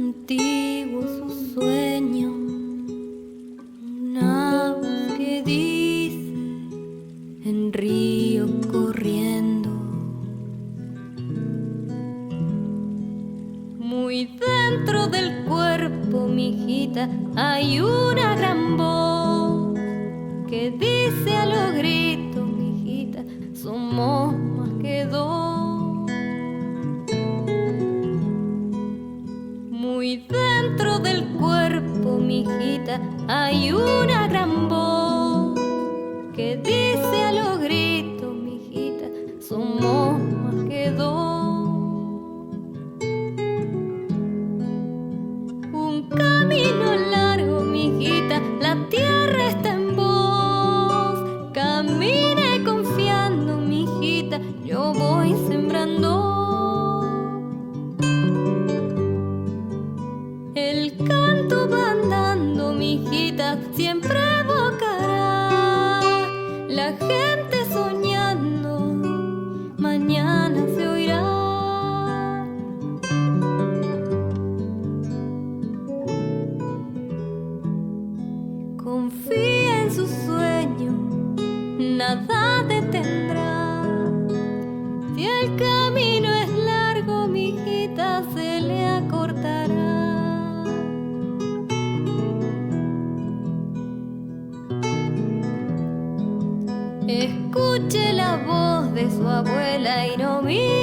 antiguo su sueño, una voz que dice en río corriendo. Muy dentro del cuerpo, mijita, hay una gran voz que dice a los gritos, mijita, somos más que dos. Muy dentro del cuerpo, mijita, hay una gran voz que dice a los gritos, mijita, somos más que dos. Un camino largo, mijita, la tierra está en vos. Camine confiando, mijita, yo voy sembrando. El canto va andando, mijita, siempre evocará. La gente soñando, mañana se oirá. Confía en su sueño, nada detendrá. Si el camino es largo, mijita, se le acortará. Escuche la voz de su abuela y no mire